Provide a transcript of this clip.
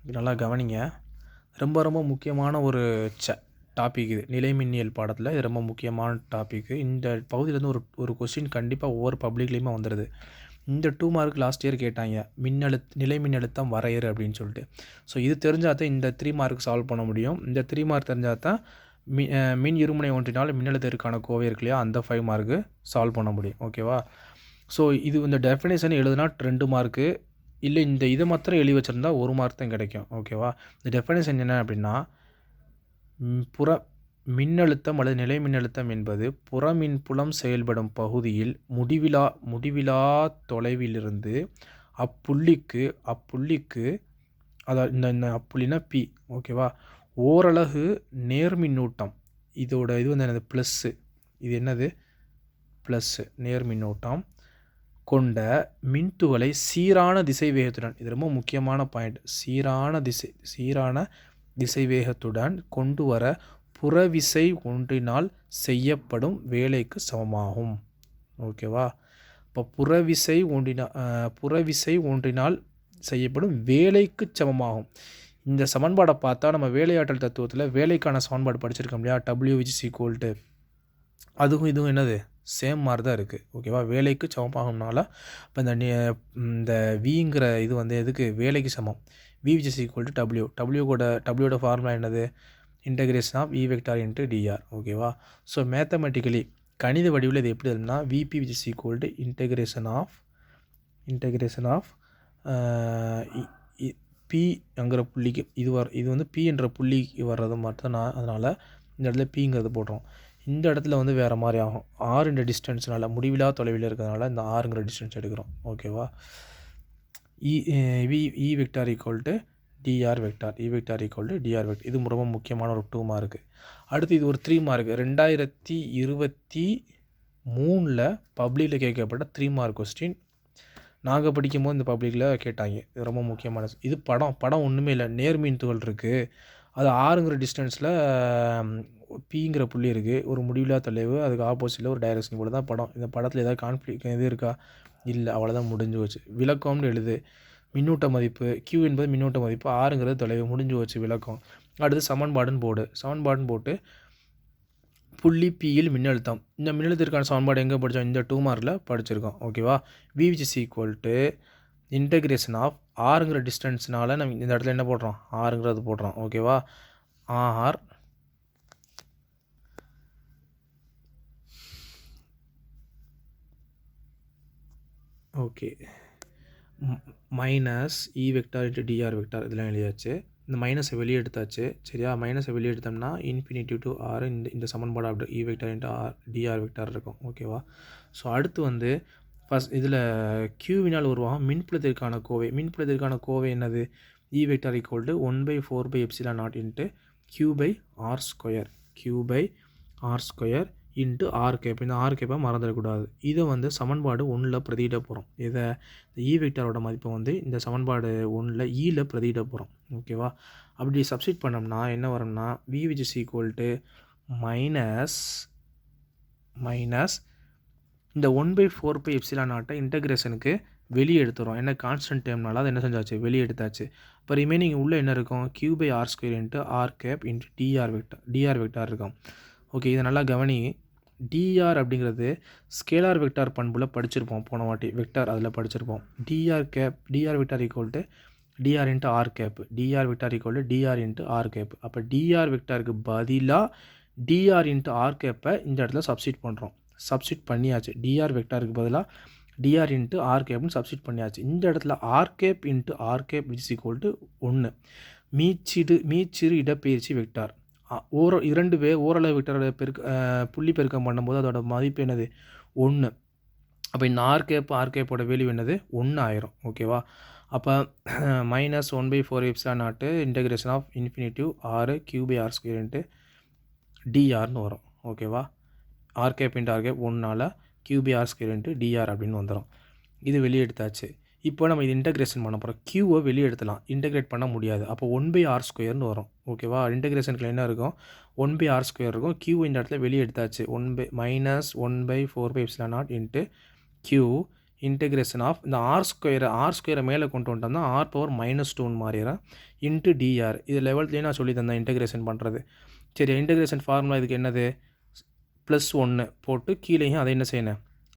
நல்லா கவனிங்க. ரொம்ப ரொம்ப முக்கியமான ஒரு டாபிக் இது. நிலைமின்னியல் பாடத்தில் இது ரொம்ப முக்கியமான டாபிக்கு. இந்த பகுதியிலேருந்து ஒரு கொஸ்டின் கண்டிப்பாக ஒவ்வொரு பப்ளிக்லேயுமே வந்துடுது. இந்த 2 மார்க் லாஸ்ட் இயர் கேட்டாங்க. நிலை மின்னழுத்தம் வரையறு அப்படின்னு சொல்லிட்டு. ஸோ இது தெரிஞ்சால் தான் இந்த 3 மார்க் சால்வ் பண்ண முடியும். இந்த 3 மார்க் தெரிஞ்சால் தான் மின் இருமுனை ஒன்றினால் மின்னழுத்தத்திற்கான கோவை இருக்கு இல்லையா, அந்த 5 மார்க்கு சால்வ் பண்ண முடியும். ஓகேவா? ஸோ இது இந்த டெஃபினேஷன் எழுதுனா 2 மார்க்கு, இல்லை இந்த இதை மாத்திரம் எழுதி வச்சுருந்தா 1 மார்க் தான் கிடைக்கும். ஓகேவா? இந்த டெஃபினேஷன் என்ன அப்படின்னா, புற மின்னழுத்தம் அல்லது நிலை மின்னழுத்தம் என்பது புறமின்புலம் செயல்படும் பகுதியில் முடிவிலா தொலைவிலிருந்து அப்புள்ளிக்கு அதாவது இந்த அப்புள்ளினா பி. ஓகேவா? ஓரலகு நேர்மின்னூட்டம், இதோட இது வந்து என்னது, ப்ளஸ்ஸு. இது என்னது, ப்ளஸ்ஸு நேர்மின்னூட்டம் கொண்ட மின்துகளை சீரான திசை வேகத்துடன், இது ரொம்ப முக்கியமான பாயிண்ட், சீரான திசை வேகத்துடன் கொண்டு வர புறவிசை ஒன்றினால் செய்யப்படும் வேலைக்கு சமமாகும். ஓகேவா? இப்போ புறவிசை ஒன்றினால் செய்யப்படும் வேலைக்கு சமமாகும். இந்த சமன்பாடை பார்த்தா நம்ம வேலையாற்றல் தத்துவத்தில் வேலைக்கான சமன்பாடு படிச்சிருக்கோம் இல்லையா, W=, அதுவும் இதுவும் என்னது, சேம் மாதிரி தான் இருக்குது. ஓகேவா? வேலைக்கு சமமாகும்னால இப்போ இந்த விங்கிற இது வந்து எதுக்கு, வேலைக்கு சமம். V=W. டபிள்யூட ஃபார்முலா என்னது, integration of E vector into dr. ஓகேவா? ஸோ மேத்தமெட்டிக்கலி கணித வடிவில் இது எப்படி எழுதுனா, VP இன்டகிரேஷன் ஆஃப் Pங்கிற புள்ளிக்கு இது வந்து P என்ற புள்ளிக்கு வர்றது மட்டும் தான். அதனால் இந்த இடத்துல Pங்கிறது போடுறோம். இந்த இடத்துல வந்து வேறு மாதிரி ஆகும். R என்ற டிஸ்டன்ஸ்னால, முடிவிலா தொலைவில் இருக்கிறதுனால இந்த Rங்கிற டிஸ்டன்ஸ் எடுக்கிறோம். ஓகேவா? E vector dr vector, E vector dr vector. இது ரொம்ப முக்கியமான ஒரு 2 மார்க்கு. அடுத்து இது ஒரு 3 மார்க்கு. 2023 பப்ளிக்கில் கேட்கப்பட்ட 3 மார்க் கொஸ்டின். நாங்கள் படிக்கும்போது இந்த பப்ளிக்கில் கேட்டாங்க. இது ரொம்ப முக்கியமான இது. படம் ஒன்றுமே இல்லை, நேர்மின் துகள் இருக்குது. அது ஆறுங்கிற டிஸ்டன்ஸில் Pங்கிற புள்ளி இருக்குது, ஒரு முடிவிலா தொலைவு, அதுக்கு ஆப்போசிட்டில் ஒரு டைரக்ஷன் போல தான் படம். இந்த படத்தில் ஏதாவது கான்ஃப்ளிக் எது இருக்கா, இல்லை, அவ்வளோதான், முடிஞ்சு போச்சு. விளக்கம்னு எழுது. மின்னூட்ட மதிப்பு Q என்பது மின்னூட்ட மதிப்பு, ஆறுங்கிறது தொலைவு, முடிஞ்சு போச்சு விளக்கம். அடுத்து சமன்பாடுன்னு போட்டு புள்ளி Pயில் மின்னழுத்தம். இந்த மின்னழுத்தத்திற்கான சமன்பாடு எங்கே படித்தோம், இந்த 2 மார்க்கில் படிச்சிருக்கோம். ஓகேவா? V=, இன்டகிரேஷன் ஆஃப் ஆறுங்கிற டிஸ்டன்ஸ்னால நம்ம இந்த இடத்துல என்ன போடுறோம், ஆறுங்கிறது போடுறோம். ஓகேவா? R okay minus E vector into dr vector, இதெல்லாம் எழுதியாச்சு. இந்த மைனஸை வெளியே எடுத்தாச்சு. சரியா? மைனஸை வெளியே எடுத்தோம்னா இன்ஃபினிட்டி டு ஆர், இந்த சமன்பாடு அப்படி E vector into dr vector இருக்கும். ஓகேவா? ஸோ அடுத்து வந்து ஃபஸ்ட் இதில் Qவினால் உருவாகும் மின்புலத்திற்கான கோவை என்னது, E vector = 1/4πε0 into Q/r² into R cap. இந்த ஆர் கேப்பை மறந்துடக்கூடாது. இதை வந்து சமன்பாடு 1ல் பிரதியிட போகிறோம். இதை E வெக்டாரோட மதிப்பை வந்து இந்த சமன்பாடு 1ல் ஈயில் பிரதியிட போகிறோம். ஓகேவா? அப்படி சப்ஸ்டிட் பண்ணோம்னா என்ன வரும்னா, V=, மைனஸ் இந்த 1/4πε0 இன்டகிரேஷனுக்கு வெளியே எடுத்துகிறோம். என்ன, கான்ஸ்டன்ட் டேர்ம்னால அதை என்ன செஞ்சாச்சு, வெளியே எடுத்தாச்சு. இப்போ ரிமைனிங் உள்ளே என்ன இருக்கும், Q/r² into R cap into dr vector இருக்கும். ஓகே, இதை நல்லா கவனி. dr அப்படிங்கிறது ஸ்கேலார் வெக்டார் பண்புல படிச்சிருப்போம் போன வாட்டி, வெக்டார் அதில் படிச்சிருப்போம். dr vector dr into R cap, dr vector dr into R cap. அப்போ dr வெக்டாருக்கு பதிலாக dr இன்ட்டு ஆர் கேப்பை இந்த இடத்துல சப்ஸ்டிட் பண்ணியாச்சு. dr வெக்டாருக்கு பதிலாக dr இன்ட்டு ஆர் கேப்னு சப்ஸ்டிட் பண்ணியாச்சு. இந்த இடத்துல R cap into R cap = 1. மீச்சிறு இடப்பெயர்ச்சி வெக்டார். ஓரளவு வெக்டாரோட புள்ளி பெருக்கம் பண்ணும்போது அதோட மதிப்பு என்னது, 1. அப்போ இந்த ஆர் கேப்போட வேல்யூ என்னது, 1 ஆயிரும். ஓகேவா? அப்போ -1/4πε0 integration of infinitive r Q/r² into dr வரும். ஓகேவா? R cap into R cap 1னால Q/r² இன்ட்டு dr அப்படின்னு வந்துடும். இது வெளியே எடுத்தாச்சு. இப்போ நம்ம இது இன்டகிரேஷன் பண்ண போகிறோம். Qவை வெளியே எடுத்துலாம், இன்டகிரேட் பண்ண முடியாது. அப்போ 1/r² வரும். ஓகேவா? இன்டகிரேஷனுக்கு என்ன இருக்கும், 1/r² இருக்கும். Q இந்த இடத்துல வெளியே எடுத்தாச்சு. -1/4πε0 இன்ட்டு Q இன்டெகிரேஷன் ஆஃப் இந்த ஆர் ஸ்கொயரை மேலே கொண்டு வந்துட்டோம்னா ஆர் பவர் -2 மாறிடும் இன்ட்டு டிஆர். இது லெவல்த்லேயே நான் சொல்லி தந்தேன் இன்டெகிரேஷன் பண்ணுறது. சரி, இன்டெகிரேஷன் ஃபார்முலா இதுக்கு என்னது +1 போட்டு கீழேயும் அதை என்ன செய்யணும்